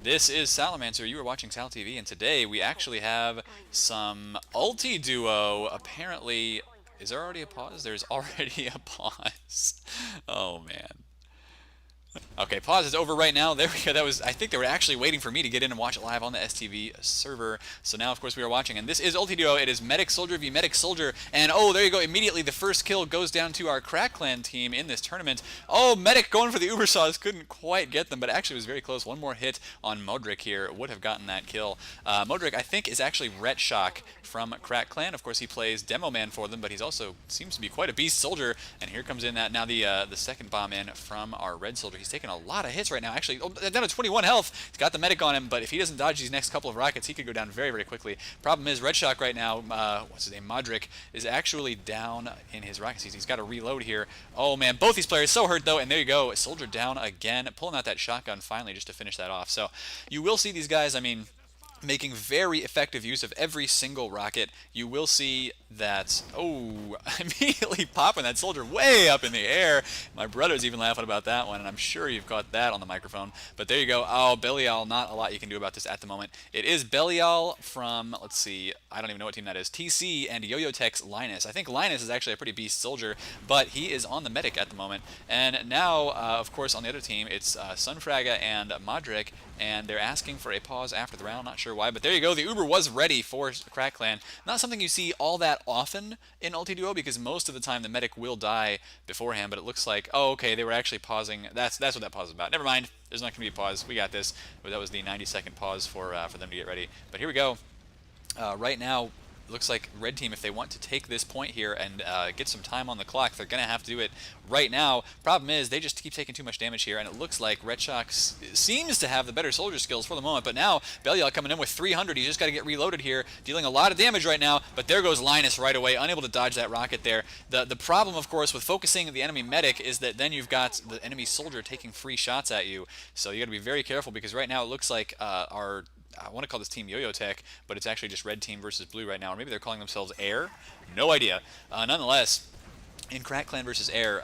This is Salamancer. You are watching SalTV, and today we actually have some Ultiduo. Apparently, is there already a pause? There's already a pause. Oh man. Okay, pause is over right now. There we go. That was, I think they were actually waiting for me to get in and watch it live on the STV server. So now, of course, we are watching. And this is Ultiduo. It is Medic Soldier v Medic Soldier. And oh, there you go. Immediately, the first kill goes down to our Crack Clan team in this tournament. Oh, Medic going for the Uber Saws. Couldn't quite get them, but actually was very close. One more hit on Modric here would have gotten that kill. Modric, I think, is actually Ret Shock from Crack Clan. Of course, he plays Demo Man for them, but he's also seems to be quite a beast soldier. And here comes in that now the second bomb in from our Red Soldier. He's taking a lot of hits right now. Actually, down to 21 health. He's got the medic on him, but if he doesn't dodge these next couple of rockets, he could go down very, very quickly. Problem is, Red Shock right now, what's his name, Modric, is actually down in his rockets. He's got to reload here. Oh man, both these players so hurt though, and there you go, Soldier down again, pulling out that shotgun finally just to finish that off. So you will see these guys, I mean, making very effective use of every single rocket. You will see that, oh, immediately popping that soldier way up in the air. My brother's even laughing about that one, and I'm sure you've caught that on the microphone. But there you go. Oh, Belial, not a lot you can do about this at the moment. It is Belial from, let's see, I don't even know what team that is, TC and Yo-Yo Tech's Linus. I think Linus is actually a pretty beast soldier, but he is on the medic at the moment. And now, of course, on the other team, it's Sunfraga and Modric, and they're asking for a pause after the round. Not sure why, but there you go. The Uber was ready for Crack Clan. Not something you see all that often in Ultiduo because most of the time the medic will die beforehand, but it looks like, oh, okay, they were actually pausing. That's what that pause is about. Never mind. There's not going to be a pause. We got this. But that was the 90-second pause for them to get ready. But here we go. Right now, looks like Red Team, if they want to take this point here and get some time on the clock, they're going to have to do it right now. Problem is, they just keep taking too much damage here, and it looks like Red Shock seems to have the better soldier skills for the moment, but now Belial coming in with 300. He's just got to get reloaded here, dealing a lot of damage right now, but there goes Linus right away, unable to dodge that rocket there. The problem, of course, with focusing the enemy medic is that then you've got the enemy soldier taking free shots at you, so you got to be very careful because right now it looks like I want to call this team Yo-Yo Tech, but it's actually just Red Team versus Blue right now, or maybe they're calling themselves Air. No idea. Nonetheless, in Crack Clan versus Air,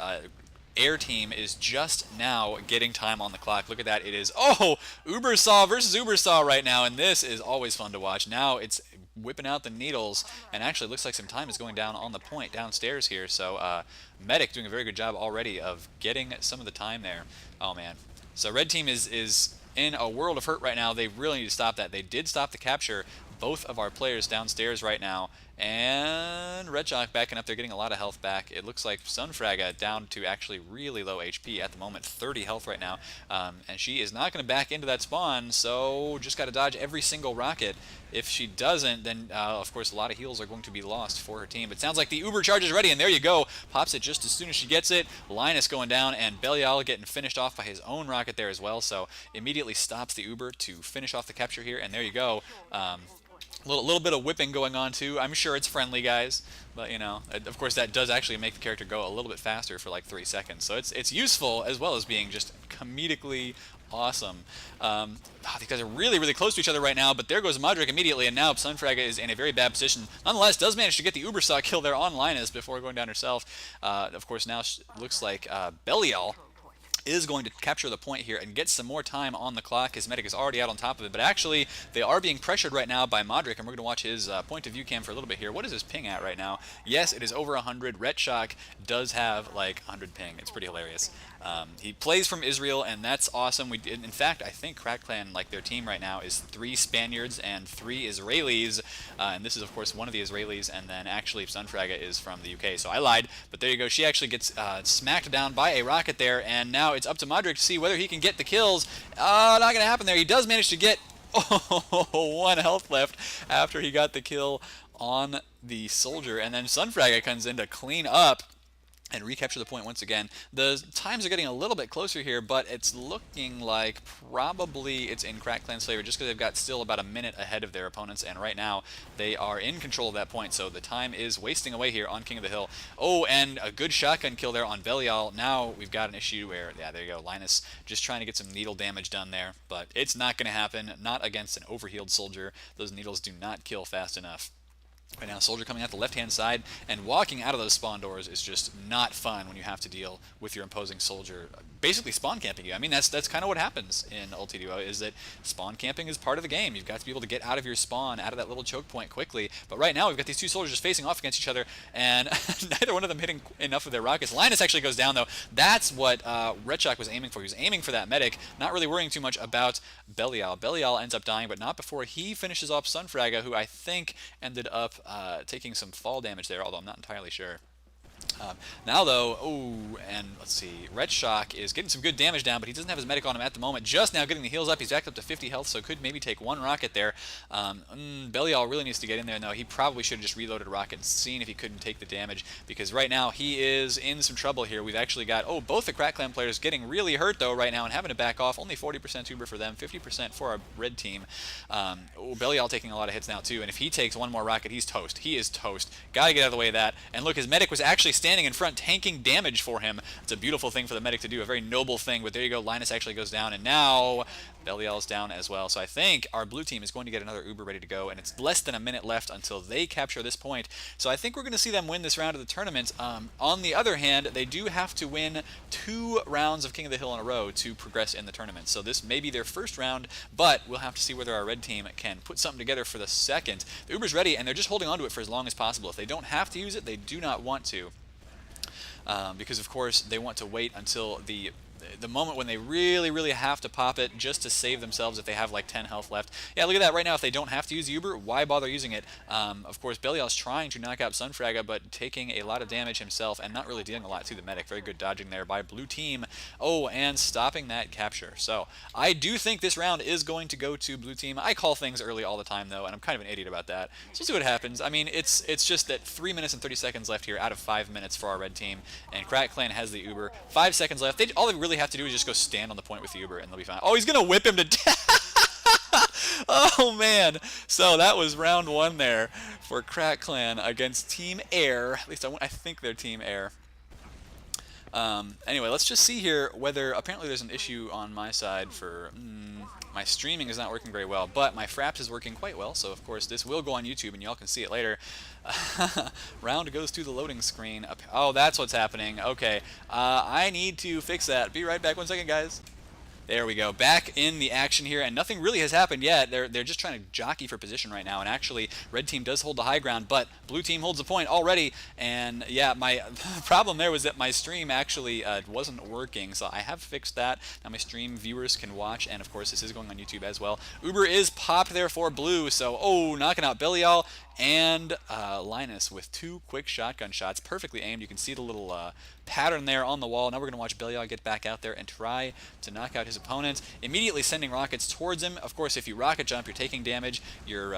Air Team is just now getting time on the clock. Look at that. It is, oh, Ubersaw versus Ubersaw right now, and this is always fun to watch. Now it's whipping out the needles, and actually looks like some time is going down on the point downstairs here. So Medic doing a very good job already of getting some of the time there. Oh, man. So Red Team is in a world of hurt right now. They really need to stop that. They did stop the capture. Both of our players downstairs right now. And Red Shock backing up. They're getting a lot of health back. It looks like Sunfraga down to actually really low HP at the moment. 30 health right now. And she is not going to back into that spawn, so just got to dodge every single rocket. If she doesn't, then of course a lot of heals are going to be lost for her team. But it sounds like the Uber charge is ready, and there you go. Pops it just as soon as she gets it. Linus going down, and Belial getting finished off by his own rocket there as well. So immediately stops the Uber to finish off the capture here, and there you go. Little bit of whipping going on too. I'm sure it's friendly, guys, but you know, of course that does actually make the character go a little bit faster for like 3 seconds. So it's useful as well as being just comedically awesome. These guys are really, really close to each other right now, but there goes Modric immediately, and now Sunfraga is in a very bad position. Nonetheless, does manage to get the Ubersaw kill there on Linus before going down herself. Of course, now looks like Belial is going to capture the point here and get some more time on the clock. His medic is already out on top of it, but actually they are being pressured right now by Modric, and we're going to watch his point of view cam for a little bit here. What is his ping at right now? Yes, it is over 100. Ret Shock does have like 100 ping. It's pretty hilarious. He plays from Israel, and that's awesome. In fact, I think Crack Clan, like their team right now, is 3 Spaniards and 3 Israelis, and this is of course one of the Israelis, and then actually Sunfraga is from the UK, so I lied, but there you go. She actually gets smacked down by a rocket there, and now it's up to Modric to see whether he can get the kills. Not going to happen there. He does manage to get 1 health left after he got the kill on the soldier, and then Sunfraga comes in to clean up and recapture the point once again. The times are getting a little bit closer here, but it's looking like probably it's in Crack Clan's favor just because they've got still about a minute ahead of their opponents, and right now they are in control of that point, so the time is wasting away here on King of the Hill. Oh, and a good shotgun kill there on Belial. Now we've got an issue where, yeah, there you go, Linus just trying to get some needle damage done there, but it's not going to happen, not against an overhealed soldier. Those needles do not kill fast enough. Right now, Soldier coming out the left-hand side, and walking out of those spawn doors is just not fun when you have to deal with your opposing Soldier basically spawn camping you. I mean, that's kind of what happens in Ultiduo, is that spawn camping is part of the game. You've got to be able to get out of your spawn, out of that little choke point quickly. But right now, we've got these two Soldiers just facing off against each other, and neither one of them hitting enough of their rockets. Linus actually goes down, though. That's what Retshock was aiming for. He was aiming for that medic, not really worrying too much about Belial. Belial ends up dying, but not before he finishes off Sunfraga, who I think ended up taking some fall damage there, although I'm not entirely sure. Now though, and let's see, Retshock is getting some good damage down, but he doesn't have his medic on him at the moment. Just now getting the heals up, he's back up to 50 health, so could maybe take one rocket there. Belial really needs to get in there. No, he probably should have just reloaded a rocket and seen if he couldn't take the damage, because right now he is in some trouble here. We've actually got, both the Crack Clan players getting really hurt though right now and having to back off. Only 40% Uber for them, 50% for our red team. Belial taking a lot of hits now too, and if he takes one more rocket, he's toast. He is toast. Gotta get out of the way of that. And look, his medic was actually standing in front tanking damage for him. It's a beautiful thing for the medic to do, a very noble thing, but there you go, Linus actually goes down, and now Belial's down as well. So I think our blue team is going to get another Uber ready to go, and it's less than a minute left until they capture this point. So I think we're going to see them win this round of the tournament. On the other hand, they do have to win 2 rounds of King of the Hill in a row to progress in the tournament. So this may be their first round, but we'll have to see whether our red team can put something together for the second. The Uber's ready, and they're just holding on to it for as long as possible. If they don't have to use it, they do not want to. Because of course they want to wait until the moment when they really have to pop it, just to save themselves if they have like 10 health left. Yeah, look at that right now. If they don't have to use Uber, why bother using it? Of course, Belial's trying to knock out Sunfraga, but taking a lot of damage himself and not really dealing a lot to the medic. Very good dodging there by blue team. And stopping that capture. So I do think this round is going to go to blue team. I call things early all the time though, and I'm kind of an idiot about that. So see what happens. I mean, it's just that 3 minutes and 30 seconds left here out of 5 minutes for our red team, and Crack Clan has the Uber. 5 seconds left. All they really have to do is just go stand on the point with the Uber, and they'll be fine. Oh, he's gonna whip him to death. Oh man. So that was round 1 there for Crack Clan against Team Air. At least I think they're Team Air. Anyway, let's just see here whether, apparently there's an issue on my side for, my streaming is not working very well, but my Fraps is working quite well, so of course this will go on YouTube and y'all can see it later. Round goes to the loading screen. Oh, that's what's happening. Okay, I need to fix that. Be right back, 1 second, guys. There we go. Back in the action here, and nothing really has happened yet. They're just trying to jockey for position right now, and actually, red team does hold the high ground, but blue team holds the point already, and yeah, my problem there was that my stream actually wasn't working, so I have fixed that. Now my stream viewers can watch, and of course, this is going on YouTube as well. Uber is popped there for blue, so, knocking out Belial and Linus with 2 quick shotgun shots, perfectly aimed. You can see the little pattern there on the wall. Now we're going to watch Belial get back out there and try to knock out his opponent, immediately sending rockets towards him. Of course, if you rocket jump, you're taking damage. You're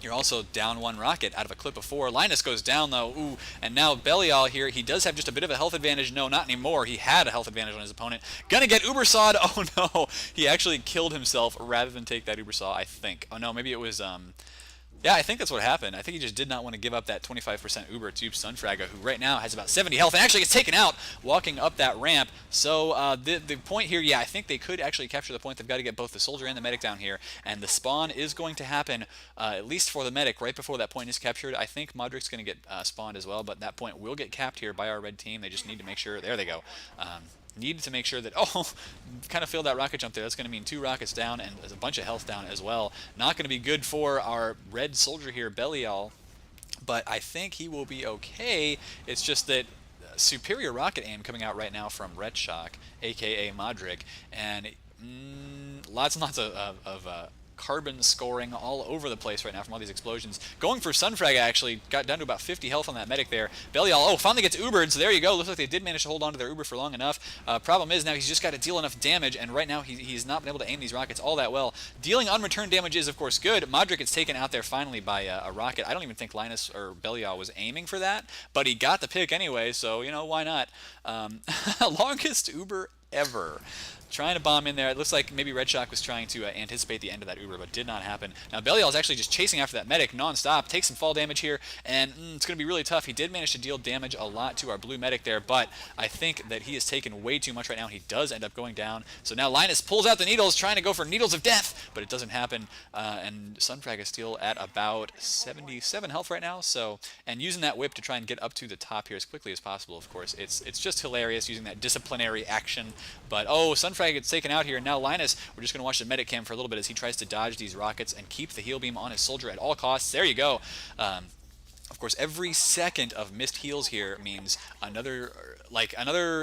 also down 1 rocket out of a clip of 4. Linus goes down though, and now Belial here, he does have just a bit of a health advantage. No, not anymore. He had a health advantage on his opponent. Gonna get Ubersawed. Oh no, he actually killed himself rather than take that Ubersaw, I think. Oh no, maybe it was, yeah, I think that's what happened. I think he just did not want to give up that 25% Uber to Sunfraga, who right now has about 70 health and actually gets taken out walking up that ramp. So the point here, yeah, I think they could actually capture the point. They've got to get both the soldier and the medic down here, and the spawn is going to happen, at least for the medic, right before that point is captured. I think Modric's going to get spawned as well, but that point will get capped here by our red team. They just need to make sure. There they go. Needed to make sure that, kind of failed that rocket jump there. That's going to mean 2 rockets down and a bunch of health down as well. Not going to be good for our red soldier here, Belial, but I think he will be okay. It's just that superior rocket aim coming out right now from Retshock, aka Modric, and lots and lots of carbon scoring all over the place right now from all these explosions. Going for Sunfraga actually got down to about 50 health on that medic there. Belial, finally gets Ubered, so there you go. Looks like they did manage to hold on to their Uber for long enough. Problem is now he's just got to deal enough damage, and right now he's not been able to aim these rockets all that well. Dealing unreturned damage is, of course, good. Modric gets taken out there finally by a rocket. I don't even think Linus or Belial was aiming for that, but he got the pick anyway, so, why not? Longest Uber ever. trying to bomb in there. It looks like maybe Red Shock was trying to anticipate the end of that Uber, but did not happen. Now Belial is actually just chasing after that medic non-stop, takes some fall damage here, and it's going to be really tough. He did manage to deal damage a lot to our blue medic there, but I think that he has taken way too much right now. He does end up going down. So now Linus pulls out the needles, trying to go for Needles of Death, but it doesn't happen, and Sunfrag is still at about 77 health right now, so, and using that whip to try and get up to the top here as quickly as possible, of course. It's just hilarious using that disciplinary action, but oh, Sunfrag gets taken out here, and now Linus, we're just going to watch the medic cam for a little bit as he tries to dodge these rockets and keep the heal beam on his soldier at all costs. There you go. Of course, every second of missed heals here means another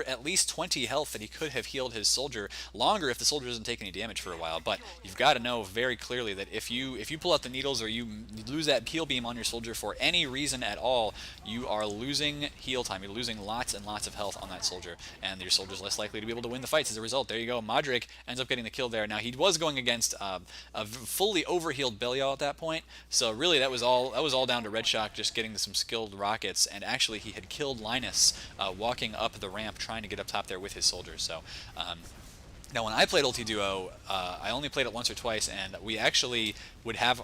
at least 20 health that he could have healed his soldier longer if the soldier doesn't take any damage for a while. But you've got to know very clearly that if you pull out the needles or you lose that heal beam on your soldier for any reason at all, you are losing heal time. You're losing lots and lots of health on that soldier, and your soldier's less likely to be able to win the fights as a result. There you go. Modric ends up getting the kill there. Now he was going against a fully overhealed Belial at that point, so really that was all down to Red Shock just getting some skilled rockets, and actually he had killed Linus walking up the ramp trying to get up top there with his soldiers. So now when I played Ultiduo, I only played it once or twice, and we actually would have,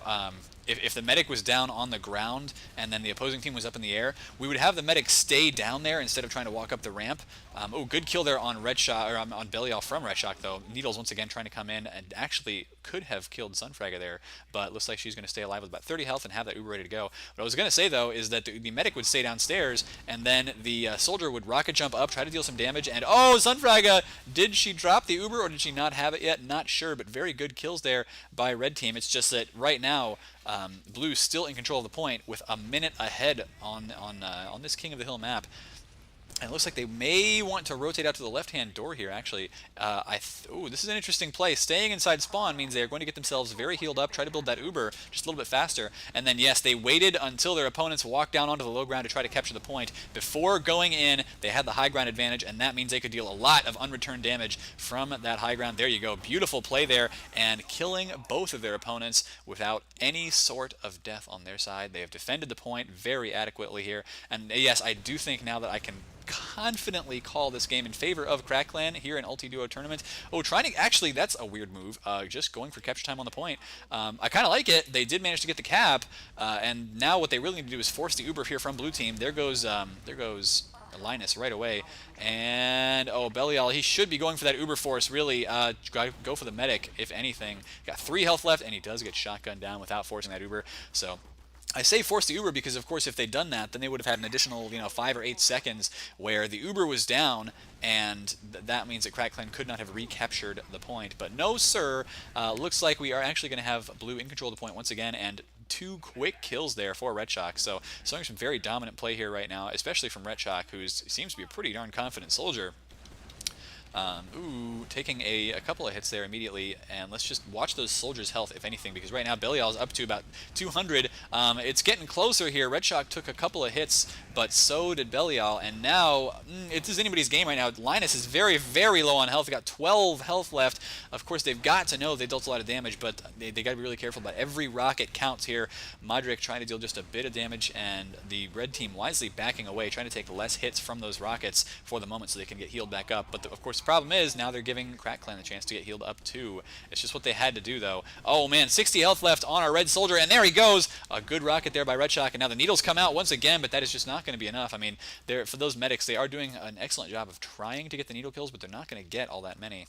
if the medic was down on the ground and then the opposing team was up in the air, we would have the medic stay down there instead of trying to walk up the ramp. Oh, good kill there on Red Shock, or on Belial from Red Shock though. Needles once again trying to come in and actually could have killed Sunfragga there, but looks like she's going to stay alive with about 30 health and have that Uber ready to go. What I was going to say though is that the medic would stay downstairs, and then the soldier would rocket jump up, try to deal some damage, and oh, Sunfragga, did she drop the Uber or did she not have it yet? Not sure, but very good kills there by Red Team. It's just that right now Blue's still in control of the point with a minute ahead on this King of the Hill map. And it looks like they may want to rotate out to the left-hand door here, actually. Ooh, this is an interesting play. Staying inside spawn means they're going to get themselves very healed up, try to build that Uber just a little bit faster. And then, yes, they waited until their opponents walked down onto the low ground to try to capture the point. Before going in, they had the high ground advantage, and that means they could deal a lot of unreturned damage from that high ground. There you go. Beautiful play there, and killing both of their opponents without any sort of death on their side. They have defended the point very adequately here. And, yes, I do think now that I can confidently call this game in favor of Crackland here in Ultiduo tournament. Oh, trying to, actually, that's a weird move, just going for capture time on the point. I kind of like it. They did manage to get the cap, and now what they really need to do is force the Uber here from blue team. There goes Linus right away, and oh, Belial, he should be going for that Uber force, really. Go for the medic, if anything. Got 3 health left, and he does get shotgunned down without forcing that Uber, so I say force the Uber because, of course, if they'd done that, then they would have had an additional, 5 or 8 seconds where the Uber was down, and that means that Crackland could not have recaptured the point. But no, sir. Looks like we are actually going to have Blue in control of the point once again, and 2 quick kills there for Red Shock. So showing some very dominant play here right now, especially from Red Shock, who seems to be a pretty darn confident soldier. Ooh, taking a couple of hits there immediately, and let's just watch those soldiers' health, if anything, because right now Belial is up to about 200. It's getting closer here. Red Shock took a couple of hits, but so did Belial, and now it is anybody's game right now. Linus is very, very low on health. They got 12 health left. Of course, they've got to know they dealt a lot of damage, but they got to be really careful about every rocket counts here. Modric trying to deal just a bit of damage, and the red team wisely backing away, trying to take less hits from those rockets for the moment so they can get healed back up. But of course, the problem is now they're giving Crackland the chance to get healed up too. It's just what they had to do, though. Oh man, 60 health left on our red soldier, and there he goes. A good rocket there by Red Shock, and now the needles come out once again, but that is just not going to be enough. I mean, for those medics, they are doing an excellent job of trying to get the needle kills, but they're not going to get all that many.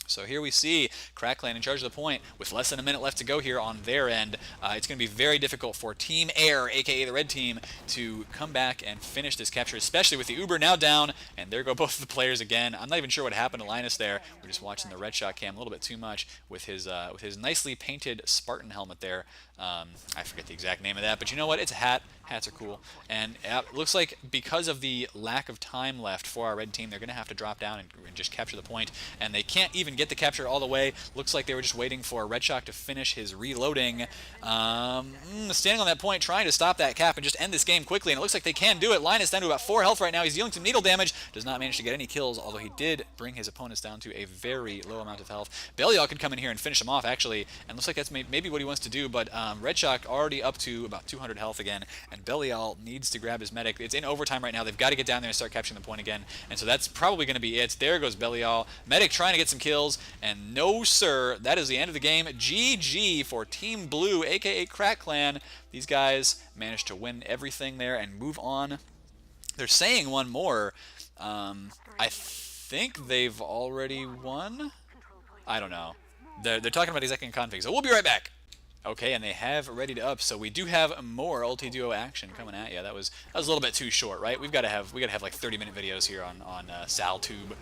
So here we see Crackland in charge of the point with less than a minute left to go here on their end. It's going to be very difficult for Team Air, aka the red team, to come back and finish this capture, especially with the Uber now down, and there go both of the players again. I'm not even sure what happened to Linus there. We're just watching the Red Shot cam a little bit too much with his nicely painted Spartan helmet there. I forget the exact name of that, but you know what? It's a hat. Hats are cool. And it looks like because of the lack of time left for our red team, they're going to have to drop down and just capture the point, and they can't even get get the capture all the way. Looks like they were just waiting for Red Shock to finish his reloading. Standing on that point, trying to stop that cap and just end this game quickly, and it looks like they can do it. Linus down to about 4 health right now. He's dealing some needle damage. Does not manage to get any kills, although he did bring his opponents down to a very low amount of health. Belial can come in here and finish him off, actually, and looks like that's maybe what he wants to do, but Red Shock already up to about 200 health again, and Belial needs to grab his medic. It's in overtime right now. They've got to get down there and start capturing the point again, and so that's probably going to be it. There goes Belial. Medic trying to get some kills, and no, sir. That is the end of the game. GG for Team Blue, a.k.a. Crack Clan. These guys managed to win everything there and move on. They're saying one more. I think they've already won? I don't know. They're talking about exactly config, so we'll be right back. Okay, and they have readied up, so we do have more Ultiduo action coming at you. That was a little bit too short, right? We gotta have like 30-minute videos here on SalTV.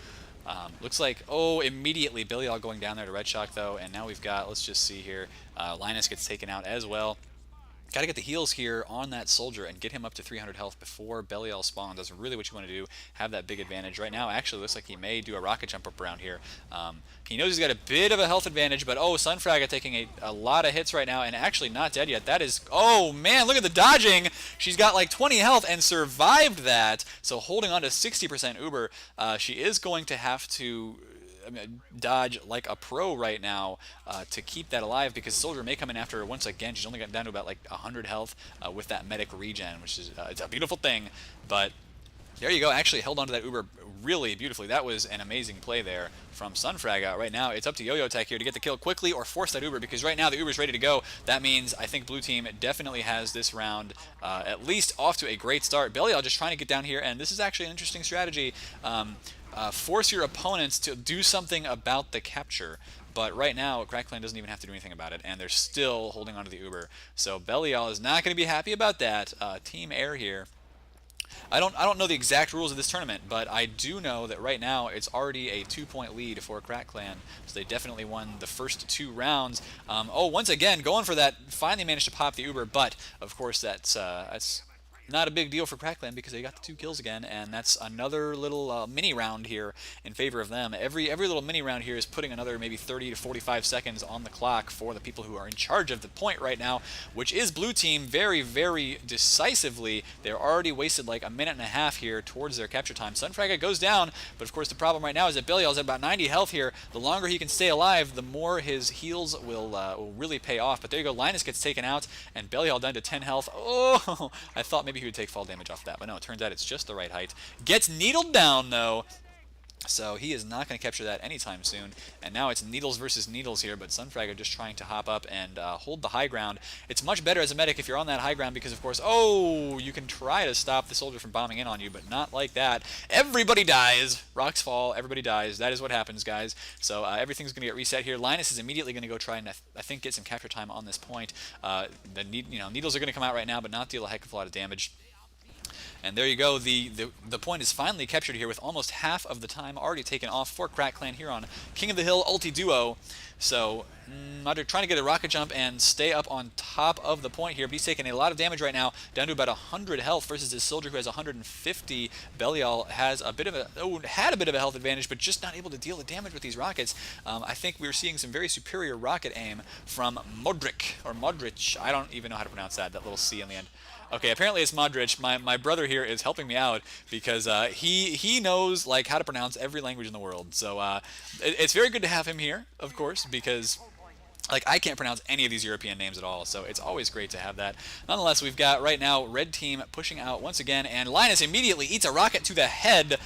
Looks like, immediately Belial going down there to Red Shock though, and now we've got, let's just see here, Linus gets taken out as well. Got to get the heals here on that soldier and get him up to 300 health before Belial spawns. That's really what you want to do. Have that big advantage. Right now, actually, looks like he may do a rocket jump up around here. He knows he's got a bit of a health advantage, but Sunfraga taking a lot of hits right now and actually not dead yet. That is, oh man, look at the dodging. She's got like 20 health and survived that. So holding on to 60% Uber, she is going to have to dodge like a pro right now to keep that alive, because Soldier may come in after her once again. She's only gotten down to about like 100 health with that medic regen, which is it's a beautiful thing. But there you go. Actually held onto that Uber really beautifully. That was an amazing play there from Sunfraga. Right now it's up to Yo-Yo Tech here to get the kill quickly or force that Uber, because right now the Uber's ready to go. That means I think Blue Team definitely has this round at least off to a great start. Belial just trying to get down here, and this is actually an interesting strategy. Force your opponents to do something about the capture. But right now, Crack Clan doesn't even have to do anything about it, and they're still holding on to the Uber. So Belial is not going to be happy about that. Team Air here. I don't know the exact rules of this tournament, but I do know that right now it's already a 2-point lead for Crack Clan. So they definitely won the first 2 rounds. Once again, going for that, finally managed to pop the Uber, but of course that's not a big deal for Crack Clan because they got the 2 kills again, and that's another little mini round here in favor of them. Every little mini round here is putting another maybe 30 to 45 seconds on the clock for the people who are in charge of the point right now, which is Blue Team very, very decisively. They're already wasted like a minute and a half here towards their capture time. Sunfraga goes down, but of course the problem right now is that Belial's at about 90 health here. The longer he can stay alive, the more his heals will really pay off. But there you go, Linus gets taken out, and Belial down to 10 health. Oh, I thought maybe he would take fall damage off that, but no, it turns out it's just the right height. Gets needled down though, so he is not going to capture that anytime soon. And now it's needles versus needles here, but Sunfraga just trying to hop up and hold the high ground. It's much better as a medic if you're on that high ground, because of course, you can try to stop the soldier from bombing in on you, but not like that. Everybody dies. Rocks fall. Everybody dies. That is what happens, guys. So everything's going to get reset here. Linus is immediately going to go try and I think get some capture time on this point. Needles are going to come out right now, but not deal a heck of a lot of damage. And there you go, the point is finally captured here with almost half of the time already taken off for Crack Clan here on King of the Hill Ultiduo. So, they're trying to get a rocket jump and stay up on top of the point here, but he's taking a lot of damage right now, down to about 100 health versus his soldier who has 150. Belial has had a bit of a health advantage, but just not able to deal the damage with these rockets. I think we're seeing some very superior rocket aim from Modric. I don't even know how to pronounce that little C in the end. Okay, apparently it's Modric. My brother here is helping me out because he knows like how to pronounce every language in the world. So it's very good to have him here, of course, because like I can't pronounce any of these European names at all. So it's always great to have that. Nonetheless, we've got right now Red Team pushing out once again, and Linus immediately eats a rocket to the head,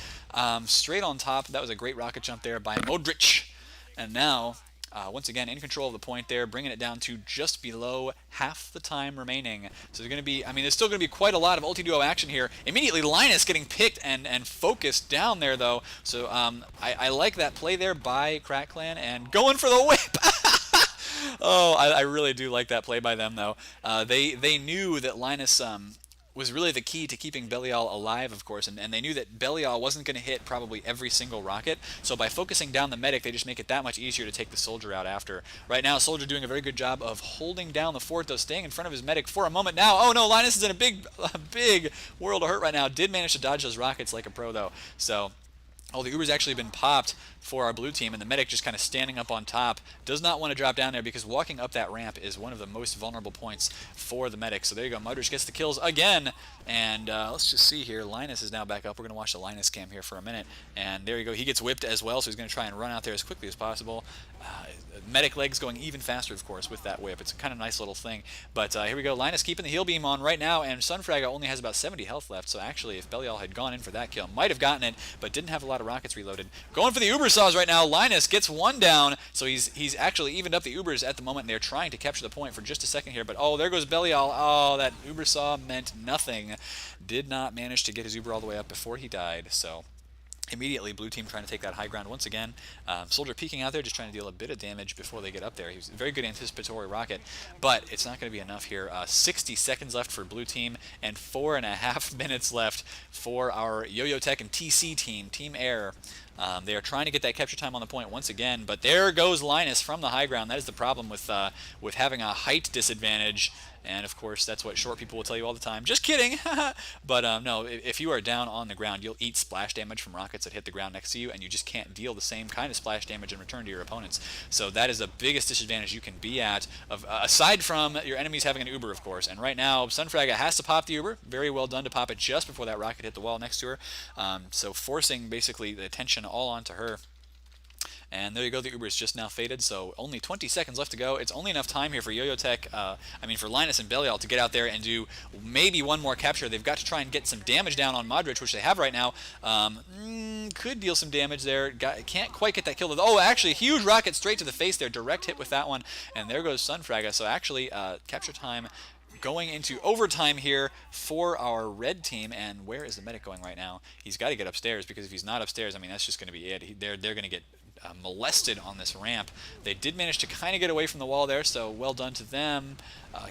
straight on top. That was a great rocket jump there by Modric, and now. Once again, in control of the point there, bringing it down to just below half the time remaining. So there's going to be, there's still going to be quite a lot of Ultiduo action here. Immediately, Linus getting picked and focused down there, though. So I like that play there by Crack Clan and going for the whip. I really do like that play by them, though. They knew that Linus was really the key to keeping Belial alive, of course, and they knew that Belial wasn't going to hit probably every single rocket, so by focusing down the medic, they just make it that much easier to take the soldier out after. Right now, soldier doing a very good job of holding down the fort, though, staying in front of his medic for a moment now. Oh no, Linus is in a big world of hurt right now. Did manage to dodge those rockets like a pro, though, so Oh, the Uber's actually been popped for our blue team, and the medic just kind of standing up on top. Does not want to drop down there because walking up that ramp is one of the most vulnerable points for the medic. So there you go. Modric gets the kills again. And let's just see here. Linus is now back up. We're going to watch the Linus cam here for a minute. And there you go. He gets whipped as well, so he's going to try and run out there as quickly as possible. Medic legs going even faster, of course, with that whip. It's a kind of nice little thing. But here we go. Linus keeping the heal beam on right now, and Sunfraga only has about 70 health left. So actually, if Belial had gone in for that kill, might have gotten it, but didn't have a lot of rockets reloaded. Going for the Uber saws right now. Linus gets one down, so he's actually evened up the Ubers at the moment. They're trying to capture the point for just a second here, but oh, there goes Belial. Oh, that Uber saw meant nothing. Did not manage to get his Uber all the way up before he died, so immediately, blue team trying to take that high ground once again. Soldier peeking out there, just trying to deal a bit of damage before they get up there. He's a very good anticipatory rocket, but it's not going to be enough here. 60 seconds left for blue team, and 4.5 minutes left for our Yo-Yo Tech and TC team, Team Air. They are trying to get that capture time on the point once again, but there goes Linus from the high ground. That is the problem with having a height disadvantage. And of course, that's what short people will tell you all the time. Just kidding! But no, if you are down on the ground, you'll eat splash damage from rockets that hit the ground next to you, and you just can't deal the same kind of splash damage in return to your opponents. So that is the biggest disadvantage you can be at, aside from your enemies having an Uber, of course. And right now, Sunfraga has to pop the Uber. Very well done to pop it just before that rocket hit the wall next to her. So forcing basically the attention all onto her. And there you go, the Uber is just now faded, so only 20 seconds left to go. It's only enough time here for Yo-Yo Tech, for Linus and Belial to get out there and do maybe one more capture. They've got to try and get some damage down on Modric, which they have right now. Could deal some damage there. Can't quite get that kill. Oh, actually, huge rocket straight to the face there. Direct hit with that one. And there goes Sunfraga. So actually, capture time going into overtime here for our red team. And where is the medic going right now? He's got to get upstairs, because if he's not upstairs, that's just going to be it. They're going to get molested on this ramp. They did manage to kind of get away from the wall there, so well done to them.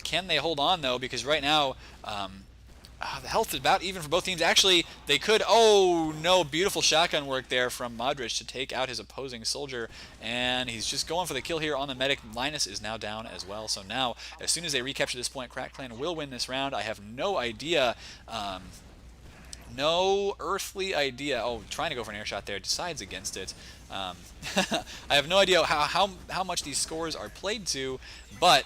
Can they hold on, though? Because right now, the health is about even for both teams. Actually, they could. Oh, no. Beautiful shotgun work there from Modric to take out his opposing soldier. And he's just going for the kill here on the medic. Linus is now down as well. So now, as soon as they recapture this point, Crack Clan will win this round. I have no idea. No earthly idea. Oh, trying to go for an air shot there. Decides against it. I have no idea how much these scores are played to, but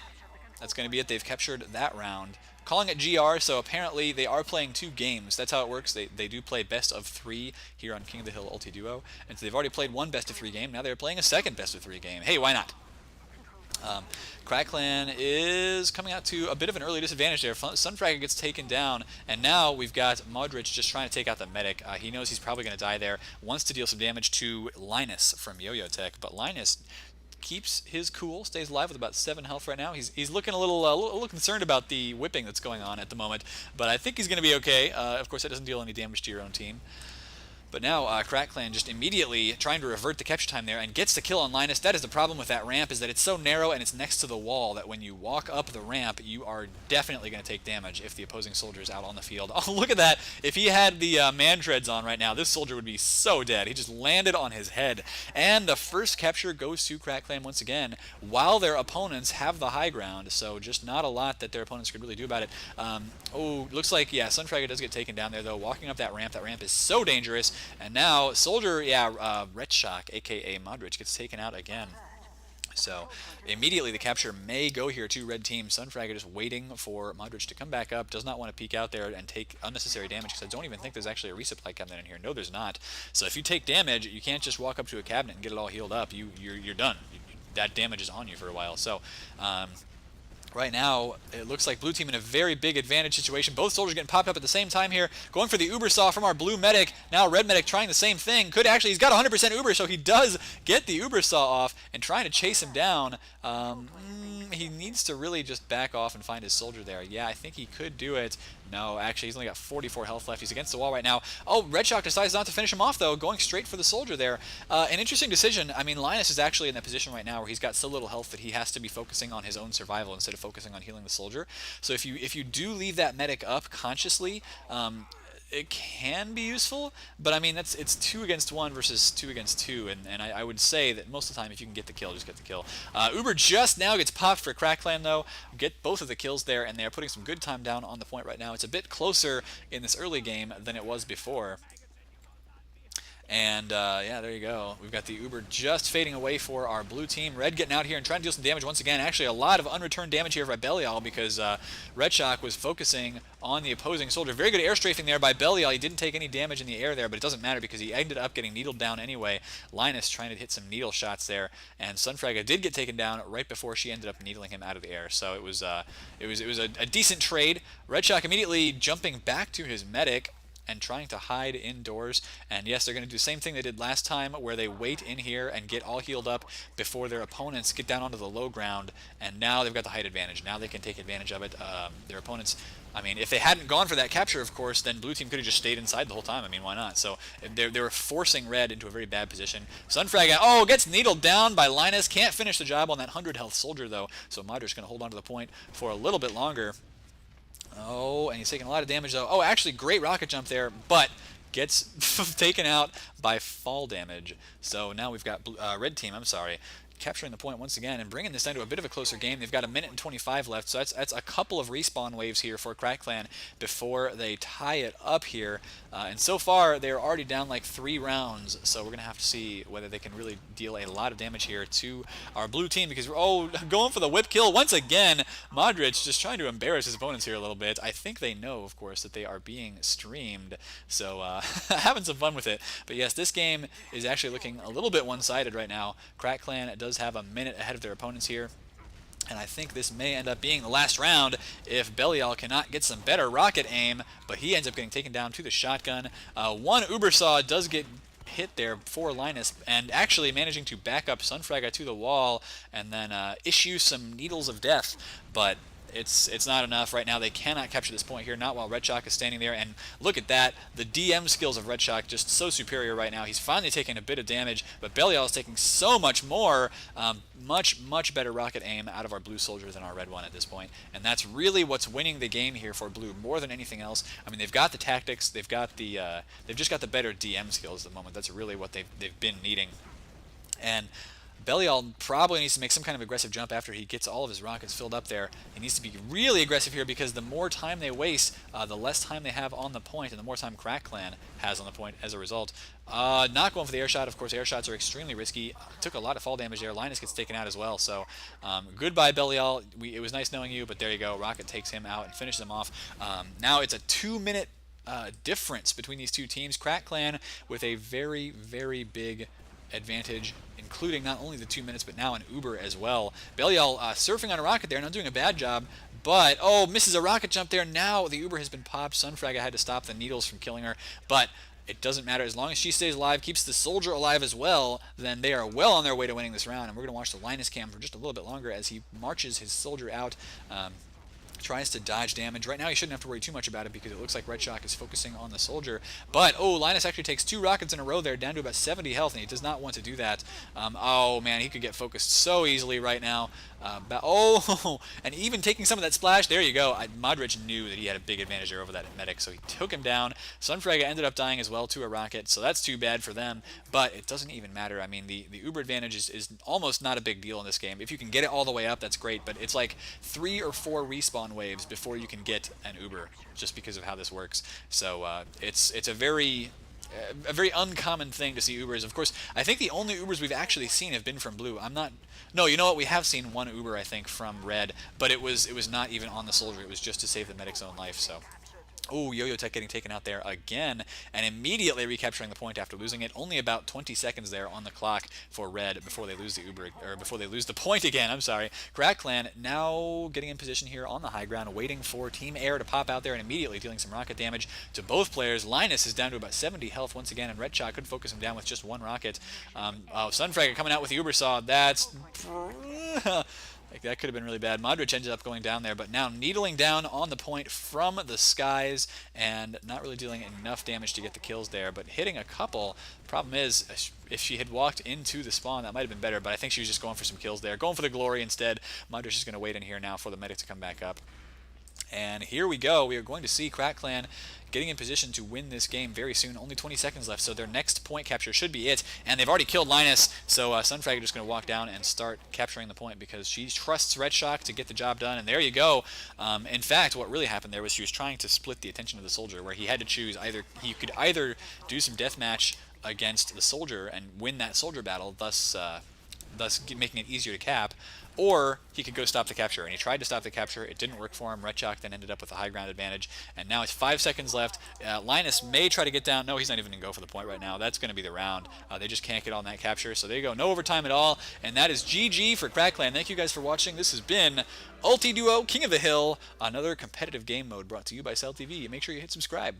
that's going to be it. They've captured that round. Calling it GR, so apparently they are playing 2 games. That's how it works. They do play best of 3 here on King of the Hill Ultiduo, and so they've already played 1 best of 3 game. Now they're playing a second best of 3 game. Hey, why not? Crack Clan is coming out to a bit of an early disadvantage there. Sunfraga gets taken down, and now we've got Modric just trying to take out the medic. He knows he's probably going to die there. Wants to deal some damage to Linus from Yo-Yo Tech, but Linus keeps his cool, stays alive with about 7 health right now. He's looking a little concerned about the whipping that's going on at the moment, but I think he's going to be okay. Of course, that doesn't deal any damage to your own team. But now Crack Clan just immediately trying to revert the capture time there and gets the kill on Linus. That is the problem with that ramp, is that it's so narrow and it's next to the wall that when you walk up the ramp, you are definitely going to take damage if the opposing soldier is out on the field. Oh, look at that. If he had the man treads on right now, this soldier would be so dead. He just landed on his head. And the first capture goes to Crack Clan once again, while their opponents have the high ground. So just not a lot that their opponents could really do about it. Oh, looks like, yeah, Sunfraga does get taken down there, though. Walking up that ramp is so dangerous. And now, Soldier, Red Shock, a.k.a. Modric, gets taken out again. So, immediately the capture may go here to Red Team. Sunfraga just waiting for Modric to come back up. Does not want to peek out there and take unnecessary damage, because I don't even think there's actually a resupply cabinet in here. No, there's not. So if you take damage, you can't just walk up to a cabinet and get it all healed up. You're done. That damage is on you for a while. So, right now, it looks like blue team in a very big advantage situation. Both soldiers getting popped up at the same time here. Going for the Uber saw from our blue medic. Now red medic trying the same thing. He's got 100% Uber, so he does get the Uber saw off and trying to chase him down. He needs to really just back off and find his soldier there. Yeah, I think he could do it. No, actually, he's only got 44 health left. He's against the wall right now. Oh, Red Shock decides not to finish him off, though, going straight for the soldier there. An interesting decision. Linus is actually in that position right now where he's got so little health that he has to be focusing on his own survival instead of focusing on healing the soldier. So if you do leave that medic up consciously, it can be useful, but it's 2 against 1 versus 2 against 2, and I would say that most of the time if you can get the kill, just get the kill. Uber just now gets popped for Crack Clan, though. Get both of the kills there, and they are putting some good time down on the point right now. It's a bit closer in this early game than it was before. And yeah, there you go. We've got the Uber just fading away for our blue team. Red getting out here and trying to deal some damage once again. Actually, a lot of unreturned damage here by Belial because Red Shock was focusing on the opposing soldier. Very good air strafing there by Belial. He didn't take any damage in the air there, but it doesn't matter because he ended up getting needled down anyway. Linus trying to hit some needle shots there, and Sunfraga did get taken down right before she ended up needling him out of the air. So it was a decent trade. Red Shock immediately jumping back to his medic and trying to hide indoors. And yes, they're going to do the same thing they did last time, where they wait in here and get all healed up before their opponents get down onto the low ground. And now they've got the height advantage. Now they can take advantage of it. Their opponents, I mean, if they hadn't gone for that capture, of course, then blue team could have just stayed inside the whole time. I mean, why not? So they were forcing red into a very bad position. Sunfrag, gets needled down by Linus. Can't finish the job on that 100 health soldier, though. So Modric's going to hold on to the point for a little bit longer. Oh, and he's taking a lot of damage, though. Oh, actually, great rocket jump there, but gets taken out by fall damage. So now we've got red team, capturing the point once again and bringing this down to a bit of a closer game. They've got 1:25 left, so that's a couple of respawn waves here for Crack Clan before they tie it up here. And so far, they're already down like 3 rounds, so we're going to have to see whether they can really deal a lot of damage here to our blue team, because we're going for the whip kill once again. Modric just trying to embarrass his opponents here a little bit. I think they know, of course, that they are being streamed, so having some fun with it. But yes, this game is actually looking a little bit one-sided right now. Crack Clan does have a minute ahead of their opponents here. And I think this may end up being the last round if Belial cannot get some better rocket aim, but he ends up getting taken down to the shotgun. One Ubersaw does get hit there for Linus, and actually managing to back up Sunfraga to the wall and then issue some needles of death, but it's not enough right now. They cannot capture this point here, not while Red Shock is standing there. And look at that, the DM skills of Red Shock just so superior right now. He's finally taking a bit of damage, but Belial is taking so much more. Much better rocket aim out of our blue soldier than our red one at this point. And that's really what's winning the game here for blue more than anything else. I mean, they've got the tactics, they've just got the better DM skills at the moment. That's really what they've been needing. And Belial probably needs to make some kind of aggressive jump after he gets all of his rockets filled up there. He needs to be really aggressive here, because the more time they waste, the less time they have on the point, and the more time Crack Clan has on the point as a result. Not going for the air shot. Of course, air shots are extremely risky. Took a lot of fall damage there. Linus gets taken out as well. So goodbye, Belial. It was nice knowing you, but there you go. Rocket takes him out and finishes him off. Now it's a 2-minute difference between these two teams. Crack Clan with a very, very big advantage, including not only the 2 minutes, but now an Uber as well. Belial surfing on a rocket there, not doing a bad job, but, misses a rocket jump there. Now the Uber has been popped. Sunfraga had to stop the needles from killing her, but it doesn't matter. As long as she stays alive, keeps the soldier alive as well, then they are well on their way to winning this round. And we're going to watch the Linus cam for just a little bit longer as he marches his soldier out. Tries to dodge damage. Right now, he shouldn't have to worry too much about it because it looks like Red Shock is focusing on the soldier. But, Linus actually takes 2 rockets in a row there, down to about 70 health, and he does not want to do that. Man, he could get focused so easily right now. And even taking some of that splash, there you go. Modric knew that he had a big advantage there over that medic, so he took him down. Sunfraga ended up dying as well to a rocket, so that's too bad for them, but it doesn't even matter. I mean, the Uber advantage is almost not a big deal in this game. If you can get it all the way up, that's great, but it's like 3 or 4 respawn waves before you can get an Uber, just because of how this works. So it's a very uncommon thing to see Ubers. Of course, I think the only Ubers we've actually seen have been from blue. No, you know what? We have seen one Uber, I think, from red, but it was not even on the soldier. It was just to save the medic's own life. So. Yo-Yo Tech getting taken out there again, and immediately recapturing the point after losing it. Only about 20 seconds there on the clock for red before they lose the Uber, or before they lose the point again. I'm sorry. Crack Clan now getting in position here on the high ground, waiting for Team Air to pop out there and immediately dealing some rocket damage to both players. Linus is down to about 70 health once again, and Red Shot could focus him down with just 1 rocket. Sunfragger coming out with the Uber Saw. That's... that could have been really bad. Modric ended up going down there, but now needling down on the point from the skies and not really dealing enough damage to get the kills there, but hitting a couple. Problem is, if she had walked into the spawn, that might have been better, but I think she was just going for some kills there. Going for the glory instead. Modric is going to wait in here now for the medic to come back up. And here we go. We are going to see Crack Clan getting in position to win this game very soon. Only 20 seconds left, so their next point capture should be it. And they've already killed Linus, so Sunfragger just going to walk down and start capturing the point because she trusts Red Shock to get the job done. And there you go. In fact, what really happened there was she was trying to split the attention of the soldier, where he had to choose he could either do some deathmatch against the soldier and win that soldier battle, thus making it easier to cap, or he could go stop the capture. And he tried to stop the capture. It didn't work for him. Red Chalk then ended up with a high ground advantage. And now it's 5 seconds left. Linus may try to get down. No, he's not even going to go for the point right now. That's going to be the round. They just can't get on that capture. So there you go. No overtime at all. And that is GG for Crackland. Thank you guys for watching. This has been Ultiduo King of the Hill, another competitive game mode brought to you by SalTV. Make sure you hit subscribe.